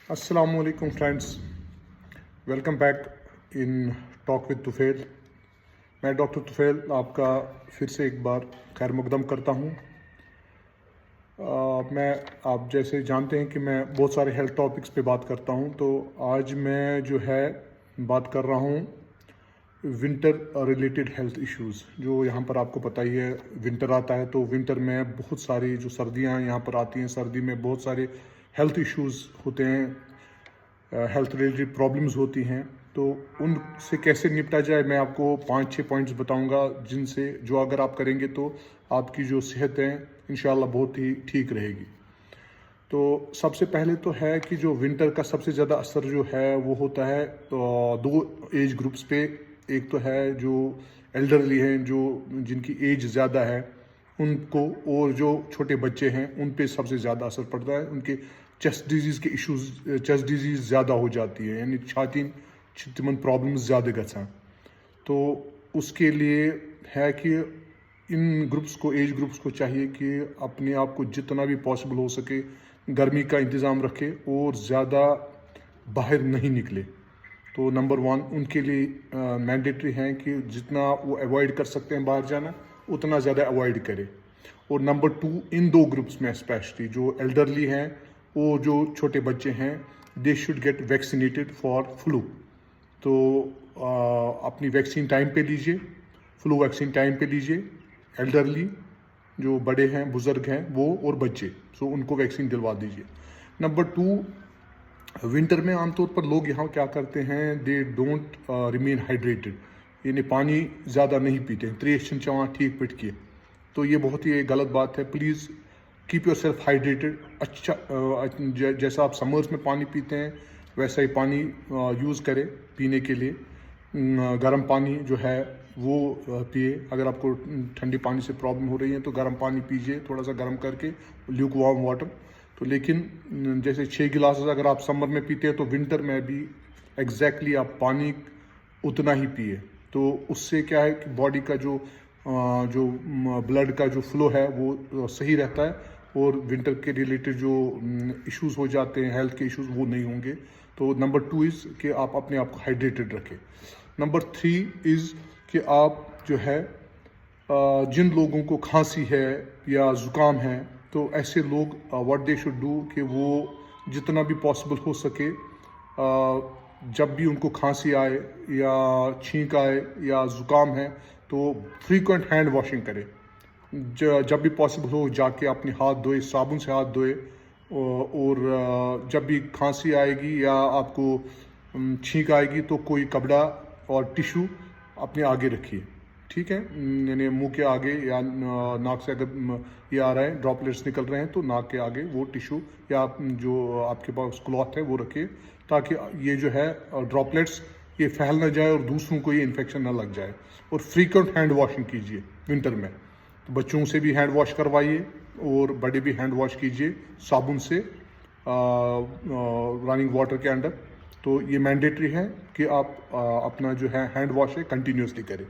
Assalamualaikum friends, welcome back in talk with Tufail. मैं doctor Tufail आपका फिर से एक बार खैर मकदम करता हूँ। मैं आप जैसे जानते हैं कि मैं बहुत सारे हेल्थ टॉपिक्स पे बात करता हूँ, तो आज मैं जो है बात कर रहा हूँ विंटर रिलेटेड हेल्थ इश्यूज़। जो यहाँ पर आपको पता ही है, विंटर आता है तो विंटर में बहुत सारी जो सर्दियाँ यहाँ पर आती हैं, सर्दी में बहुत सारे हेल्थ इश्यूज़ होते हैं, हेल्थ रिलेटेड प्रॉब्लम्स होती हैं। तो उनसे कैसे निपटा जाए, मैं आपको 5-6 पॉइंट्स बताऊंगा, जिनसे जो अगर आप करेंगे तो आपकी जो सेहत है इंशाल्लाह बहुत ही ठीक रहेगी। तो सबसे पहले तो है कि जो विंटर का सबसे ज़्यादा असर जो है वो होता है दो एज ग्रुप्स पे। एक तो है जो एल्डरली हैं, जो जिनकी एज ज़्यादा है उनको, और जो छोटे बच्चे हैं उन पे सबसे ज़्यादा असर पड़ता है। उनके चेस्ट डिजीज़ के इश्यूज, चेस्ट डिजीज़ ज़्यादा हो जाती है, यानी छाती तिमन प्रॉब्लम्स ज़्यादा गसान। तो उसके लिए है कि इन ग्रुप्स को, एज ग्रुप्स को चाहिए कि अपने आप को जितना भी पॉसिबल हो सके गर्मी का इंतज़ाम रखे और ज़्यादा बाहर नहीं निकले। तो नंबर वन उनके लिए मैंडेटरी है कि जितना वो अवॉइड कर सकते हैं बाहर जाना, उतना ज़्यादा अवॉइड करें। और नंबर टू, इन दो ग्रुप्स में स्पेशली जो एल्डरली हैं और जो छोटे बच्चे हैं, they should get vaccinated for flu. तो अपनी वैक्सीन टाइम पे लीजिए, फ्लू वैक्सीन टाइम पे लीजिए। एल्डरली जो बड़े हैं, बुजुर्ग हैं वो, और बच्चे, सो उनको वैक्सीन दिलवा दीजिए। नंबर टू, विंटर में आमतौर पर लोग यहाँ क्या करते हैं, दे डोंट रिमेन हाइड्रेटेड, यानी पानी ज़्यादा नहीं पीते हैं, त्रेश चवान ठीक पिट किए। तो ये बहुत ही गलत बात है। Please keep your self hydrated. अच्छा, जैसा आप समर्स में पानी पीते हैं वैसा ही पानी यूज़ करें पीने के लिए। गर्म पानी जो है वो पिए। अगर आपको ठंडी पानी से प्रॉब्लम हो रही है तो गर्म पानी पीजिए, थोड़ा सा गर्म करके, ल्यूक वार्म वाटर। तो लेकिन जैसे 6 गिलास अगर आप समर में पीते हैं तो विंटर में भी एग्जैक्टली आप पानी उतना ही पिए। तो उससे क्या है कि बॉडी का जो ब्लड का जो फ्लो है वो सही रहता है, और विंटर के रिलेटेड जो इश्यूज हो जाते हैं, हेल्थ के इश्यूज, वो नहीं होंगे। तो नंबर टू इज़ कि आप अपने आप को हाइड्रेटेड रखें। नंबर थ्री इज़ कि आप जो है जिन लोगों को खांसी है या ज़ुकाम है, तो ऐसे लोग व्हाट दे शुड डू कि वो जितना भी पॉसिबल हो सके, जब भी उनको खांसी आए या छींक आए या ज़ुकाम है, तो फ्रीक्वेंट हैंड वॉशिंग करें। जब भी पॉसिबल हो जाके अपने हाथ धोए, साबुन से हाथ धोए। और जब भी खांसी आएगी या आपको छींक आएगी तो कोई कपड़ा और टिश्यू अपने आगे रखिए, ठीक है। यानी मुंह के आगे या नाक से अगर ये आ रहा है, ड्रॉपलेट्स निकल रहे हैं, तो नाक के आगे वो टिश्यू या जो आपके पास क्लॉथ है वो रखिए, ताकि ये जो है ड्रॉपलेट्स ये फैल ना जाए और दूसरों को ये इन्फेक्शन ना लग जाए। और फ्रीक्वेंट हैंड वॉशिंग कीजिए विंटर में। तो बच्चों से भी हैंड वॉश करवाइए और बड़े भी हैंड वॉश कीजिए साबुन से, रनिंग वाटर के अंडर। तो ये मैंडेटरी है कि आप अपना जो है हैंड वॉश है कंटिन्यूसली करें।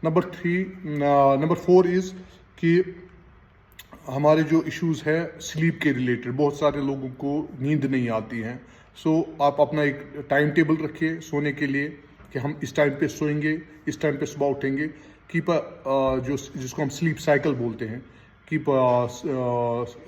नंबर फोर इज़ कि हमारे जो इश्यूज़ है स्लीप के रिलेटेड, बहुत सारे लोगों को नींद नहीं आती है। सो आप अपना एक टाइम टेबल रखिए सोने के लिए कि हम इस टाइम पे सोएंगे, इस टाइम पे सुबह उठेंगे। कीप जो जिसको हम स्लीप साइकिल बोलते हैं, कीप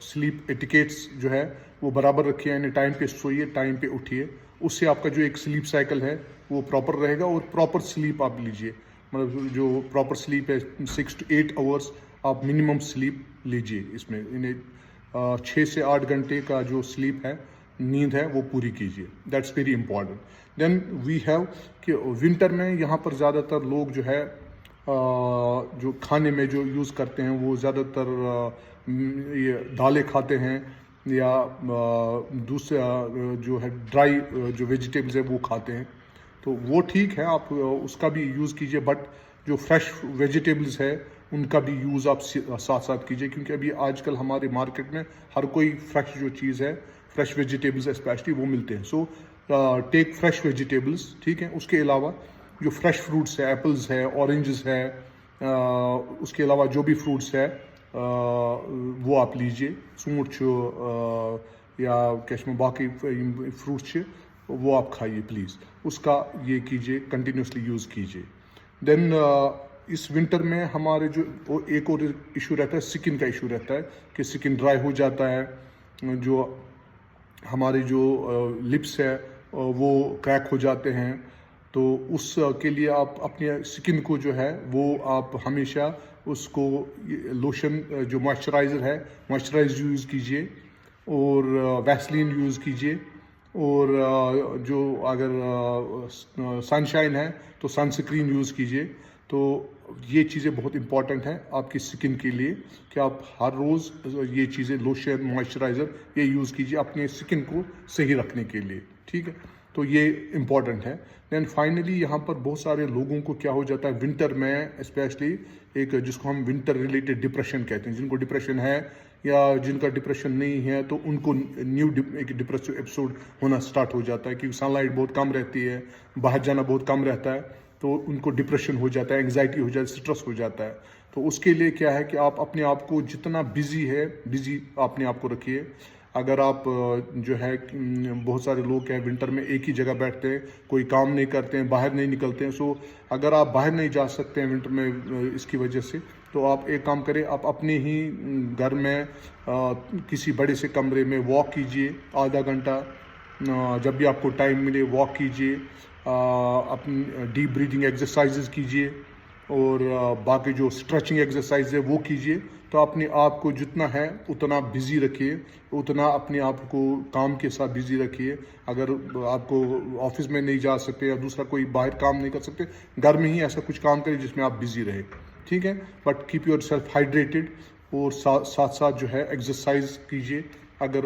स्लीप एटिकेट्स जो है वो बराबर रखिए, यानी टाइम पे सोइए, टाइम पे उठिए। उससे आपका जो एक स्लीप साइकिल है वो प्रॉपर रहेगा, और प्रॉपर स्लीप आप लीजिए। मतलब जो प्रॉपर स्लीप है 6 to 8 आवर्स आप मिनिमम स्लीप लीजिए। इसमें इन्हें 6 से 8 घंटे का जो स्लीप है, नींद है, वो पूरी कीजिए। That's very important. Then we have कि विंटर में यहाँ पर ज़्यादातर लोग जो है जो खाने में जो यूज़ करते हैं वो ज़्यादातर ये दालें खाते हैं, या दूसरा जो है ड्राई जो वेजिटेबल्स है वो खाते हैं। तो वो ठीक है, आप उसका भी यूज़ कीजिए, बट जो फ्रेश वेजिटेबल्स है उनका भी यूज़ आप साथ साथ कीजिए, क्योंकि अभी आजकल हमारे मार्केट में हर कोई फ्रेश जो चीज़ है, फ्रेश वेजिटेबल्स स्पेशली, वो मिलते हैं। सो टेक फ्रेश वेजिटेबल्स, ठीक है। उसके अलावा जो फ्रेश फ्रूट्स है, एप्पल्स है, ऑरेंजेस है, उसके अलावा जो भी फ्रूट्स है वो आप लीजिए। सूट या कैश में बाकी फ्रूट्स वो आप खाइए प्लीज़, उसका ये कीजिए, कंटिन्यूसली यूज़ कीजिए। देन इस विंटर में हमारे जो एक और इशू रहता है, स्किन का इशू रहता है कि स्किन ड्राई हो जाता है, जो हमारे जो लिप्स है वो क्रैक हो जाते हैं। तो उस के लिए आप अपने स्किन को जो है वो आप हमेशा उसको लोशन जो मॉइस्चराइज़र है मॉइस्चराइज यूज़ कीजिए, और वैसलीन यूज़ कीजिए, और जो अगर सनशाइन है तो सनस्क्रीन यूज़ कीजिए। तो ये चीज़ें बहुत इंपॉर्टेंट हैं आपकी स्किन के लिए कि आप हर रोज़ ये चीज़ें लोशन मॉइस्चराइज़र ये यूज़ कीजिए अपने स्किन को सही रखने के लिए, ठीक है। तो ये इम्पॉर्टेंट है। दैन फाइनली यहाँ पर बहुत सारे लोगों को क्या हो जाता है विंटर में स्पेशली, एक जिसको हम विंटर रिलेटेड डिप्रेशन कहते हैं, जिनको डिप्रेशन है या जिनका डिप्रेशन नहीं है तो उनको एक डिप्रेसिव एपिसोड होना स्टार्ट हो जाता है, क्योंकि सनलाइट बहुत कम रहती है, बाहर जाना बहुत कम रहता है, तो उनको डिप्रेशन हो जाता है, एंग्जाइटी हो जाती है, स्ट्रेस हो जाता है। तो उसके लिए क्या है कि आप अपने आप को जितना बिजी अपने आप को रखिए। अगर आप जो है बहुत सारे लोग हैं विंटर में एक ही जगह बैठते हैं, कोई काम नहीं करते हैं, बाहर नहीं निकलते हैं। सो अगर आप बाहर नहीं जा सकते हैं विंटर में इसकी वजह से, तो आप एक काम करें, आप अपने ही घर में किसी बड़े से कमरे में वॉक कीजिए आधा घंटा, जब भी आपको टाइम मिले वॉक कीजिए, अपनी डीप ब्रीदिंग एक्सरसाइजेज कीजिए, और बाकी जो स्ट्रेचिंग एक्सरसाइज है वो कीजिए। तो अपने आप को जितना है उतना बिजी रखिए, उतना अपने आप को काम के साथ बिजी रखिए। अगर आपको ऑफिस में नहीं जा सकते या दूसरा कोई बाहर काम नहीं कर सकते, घर में ही ऐसा कुछ काम करिए जिसमें आप बिजी रहे, ठीक है। But keep your self hydrated, और साथ साथ जो है एक्सरसाइज कीजिए। अगर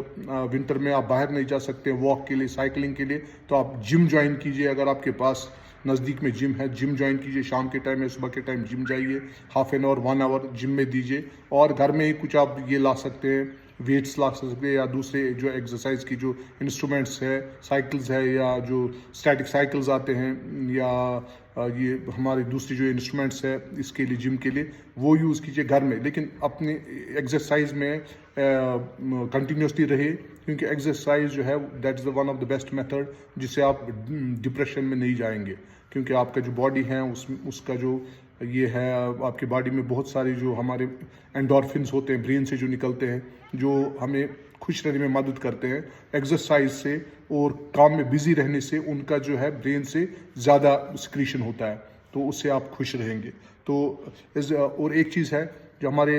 विंटर में आप बाहर नहीं जा सकते वॉक के लिए, साइकिलिंग के लिए, तो आप जिम ज्वाइन कीजिए। अगर आपके पास नज़दीक में जिम है, जिम ज्वाइन कीजिए। शाम के टाइम या सुबह के टाइम जिम जाइए, half an hour 1 hour gym में दीजिए। और घर में ही कुछ आप ये ला सकते हैं, वेट्स ला सकते हैं, या दूसरे जो एक्सरसाइज की जो इंस्ट्रूमेंट्स है, साइकिल्स है, या जो स्टैटिक साइकिल्स आते हैं, या ये हमारे दूसरी जो इंस्ट्रूमेंट्स है इसके लिए जिम के लिए, वो यूज़ कीजिए घर में। लेकिन अपने एक्सरसाइज में कंटिन्यूसली रहे, क्योंकि एक्सरसाइज जो है that is the one of the best method जिससे आप डिप्रेशन में नहीं जाएंगे। क्योंकि आपका जो बॉडी है उसका जो ये है, आपकी बॉडी में बहुत सारे जो हमारे एंडोर्फिन्स होते हैं ब्रेन से जो निकलते हैं, जो हमें खुश रहने में मदद करते हैं। एक्सरसाइज से और काम में बिजी रहने से उनका जो है ब्रेन से ज़्यादा सिक्रीशन होता है, तो उससे आप खुश रहेंगे। तो और एक चीज़ है, जो हमारे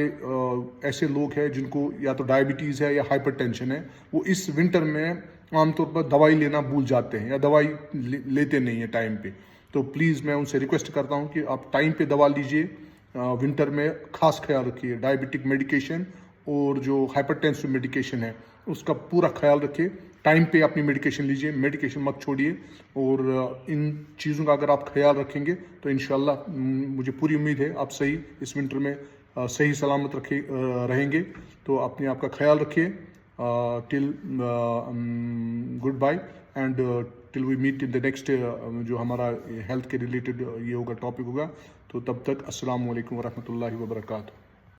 ऐसे लोग हैं जिनको या तो डायबिटीज़ है या हाइपरटेंशन है, वो इस विंटर में आमतौर पर दवाई लेना भूल जाते हैं या दवाई लेते नहीं हैं टाइम पे। तो प्लीज़ मैं उनसे रिक्वेस्ट करता हूँ कि आप टाइम पे दवा लीजिए। विंटर में खास ख्याल रखिए, डायबिटिक मेडिकेशन और जो हाइपरटेंसिव मेडिकेशन है उसका पूरा ख्याल रखिए। टाइम पे अपनी मेडिकेशन लीजिए, मेडिकेशन मत छोड़िए। और इन चीज़ों का अगर आप ख्याल रखेंगे तो इंशाल्लाह मुझे पूरी उम्मीद है आप सही इस विंटर में सही सलामत रहेंगे। तो अपने आप का ख्याल रखिए। Till goodbye, and till we meet in the next जो हमारा हेल्थ के रिलेटेड ये होगा टॉपिक होगा। तो तब तक अस्सलाम वालेकुम वरहमतुल्लाहि वबरकातुहू।